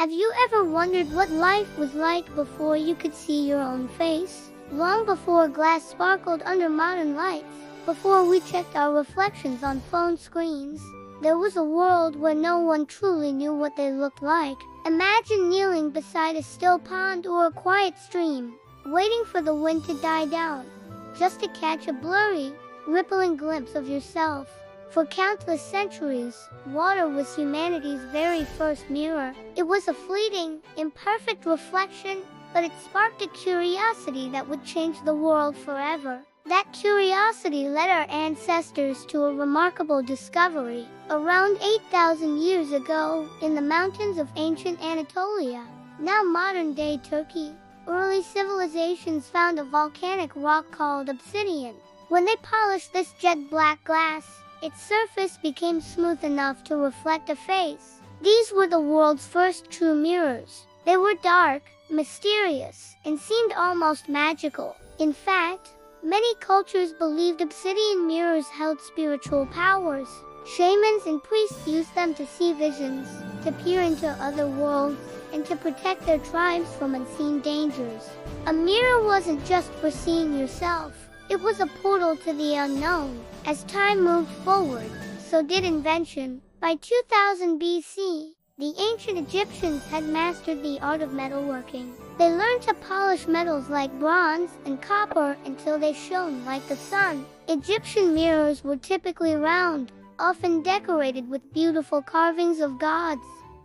Have you ever wondered what life was like before you could see your own face? Long before glass sparkled under modern lights, before we checked our reflections on phone screens, there was a world where no one truly knew what they looked like. Imagine kneeling beside a still pond or a quiet stream, waiting for the wind to die down, just to catch a blurry, rippling glimpse of yourself. For countless centuries, water was humanity's very first mirror. It was a fleeting, imperfect reflection, but it sparked a curiosity that would change the world forever. That curiosity led our ancestors to a remarkable discovery. Around 8,000 years ago, in the mountains of ancient Anatolia, now modern-day Turkey, early civilizations found a volcanic rock called obsidian. When they polished this jet-black glass, its surface became smooth enough to reflect a face. These were the world's first true mirrors. They were dark, mysterious, and seemed almost magical. In fact, many cultures believed obsidian mirrors held spiritual powers. Shamans and priests used them to see visions, to peer into other worlds, and to protect their tribes from unseen dangers. A mirror wasn't just for seeing yourself. It was a portal to the unknown. As time moved forward, so did invention. By 2000 BC, the ancient Egyptians had mastered the art of metalworking. They learned to polish metals like bronze and copper until they shone like the sun. Egyptian mirrors were typically round, often decorated with beautiful carvings of gods,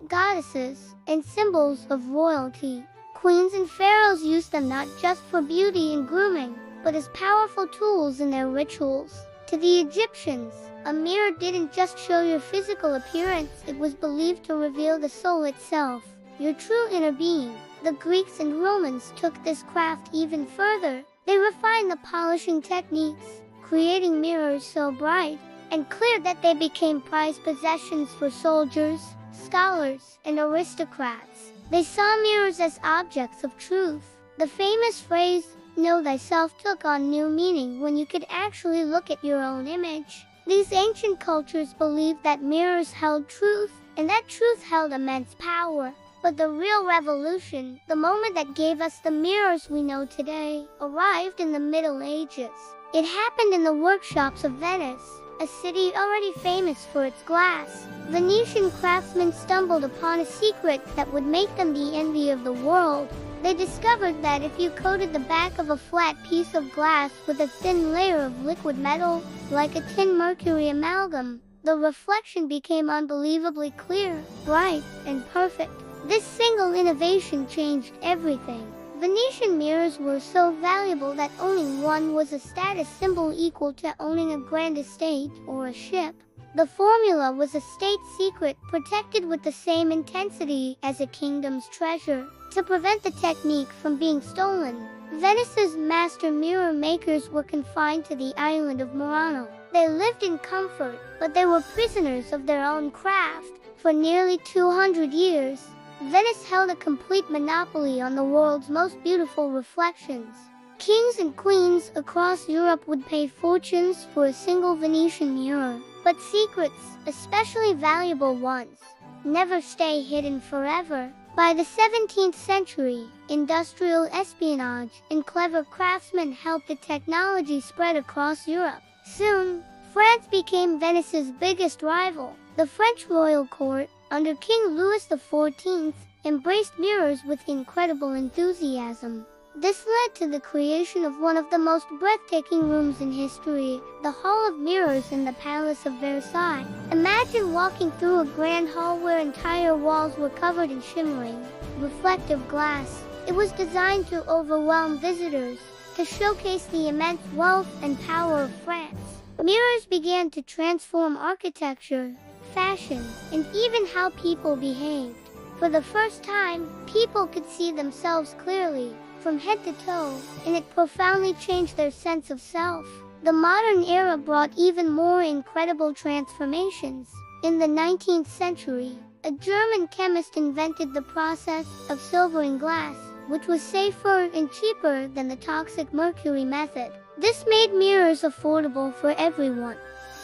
goddesses, and symbols of royalty. Queens and pharaohs used them not just for beauty and grooming, but as powerful tools in their rituals. To the Egyptians, a mirror didn't just show your physical appearance, it was believed to reveal the soul itself, your true inner being. The Greeks and Romans took this craft even further. They refined the polishing techniques, creating mirrors so bright and clear that they became prized possessions for soldiers, scholars, and aristocrats. They saw mirrors as objects of truth. The famous phrase, "Know thyself," took on new meaning when you could actually look at your own image. These ancient cultures believed that mirrors held truth, and that truth held immense power. But the real revolution, the moment that gave us the mirrors we know today, arrived in the Middle Ages. It happened in the workshops of Venice, a city already famous for its glass. Venetian craftsmen stumbled upon a secret that would make them the envy of the world. They discovered that if you coated the back of a flat piece of glass with a thin layer of liquid metal, like a tin mercury amalgam, the reflection became unbelievably clear, bright, and perfect. This single innovation changed everything. Venetian mirrors were so valuable that owning one was a status symbol equal to owning a grand estate or a ship. The formula was a state secret protected with the same intensity as a kingdom's treasure. To prevent the technique from being stolen, Venice's master mirror makers were confined to the island of Murano. They lived in comfort, but they were prisoners of their own craft. For nearly 200 years, Venice held a complete monopoly on the world's most beautiful reflections. Kings and queens across Europe would pay fortunes for a single Venetian mirror. But secrets, especially valuable ones, never stay hidden forever. By the 17th century, industrial espionage and clever craftsmen helped the technology spread across Europe. Soon, France became Venice's biggest rival. The French royal court, under King Louis XIV, embraced mirrors with incredible enthusiasm. This led to the creation of one of the most breathtaking rooms in history, the Hall of Mirrors in the Palace of Versailles. Imagine walking through a grand hall where entire walls were covered in shimmering, reflective glass. It was designed to overwhelm visitors, to showcase the immense wealth and power of France. Mirrors began to transform architecture, fashion, and even how people behaved. For the first time, people could see themselves clearly, from head to toe, and it profoundly changed their sense of self. The modern era brought even more incredible transformations. In the 19th century, a German chemist invented the process of silvering glass, which was safer and cheaper than the toxic mercury method. This made mirrors affordable for everyone.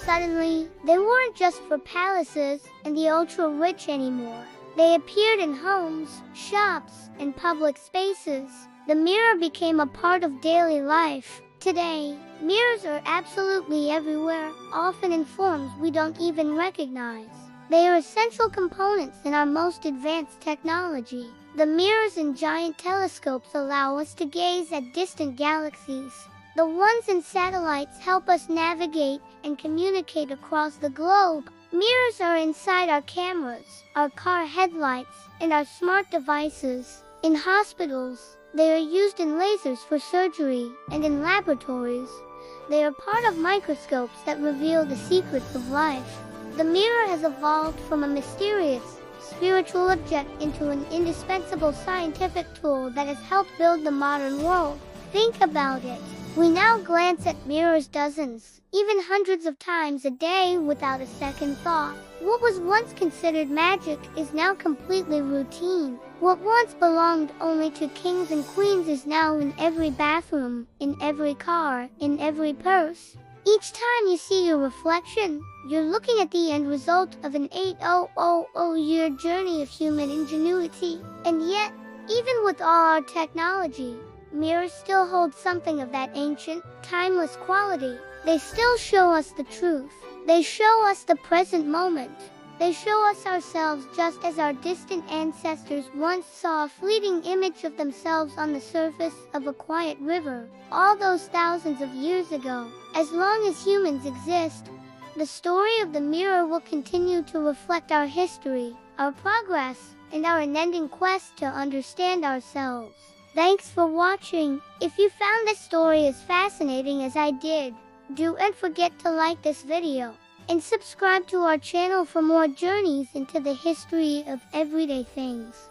Suddenly, they weren't just for palaces and the ultra-rich anymore. They appeared in homes, shops, and public spaces. The mirror became a part of daily life. Today, mirrors are absolutely everywhere, often in forms we don't even recognize. They are essential components in our most advanced technology. The mirrors in giant telescopes allow us to gaze at distant galaxies. The ones in satellites help us navigate and communicate across the globe. Mirrors are inside our cameras, our car headlights, and our smart devices. In hospitals, they are used in lasers for surgery, and in laboratories, they are part of microscopes that reveal the secrets of life. The mirror has evolved from a mysterious, spiritual object into an indispensable scientific tool that has helped build the modern world. Think about it. We now glance at mirrors dozens, even hundreds of times a day without a second thought. What was once considered magic is now completely routine. What once belonged only to kings and queens is now in every bathroom, in every car, in every purse. Each time you see your reflection, you're looking at the end result of an 8,000-year journey of human ingenuity. And yet, even with all our technology, mirrors still hold something of that ancient, timeless quality. They still show us the truth. They show us the present moment. They show us ourselves just as our distant ancestors once saw a fleeting image of themselves on the surface of a quiet river, all those thousands of years ago. As long as humans exist, the story of the mirror will continue to reflect our history, our progress, and our unending quest to understand ourselves. Thanks for watching. If you found this story as fascinating as I did, don't forget to like this video and subscribe to our channel for more journeys into the history of everyday things.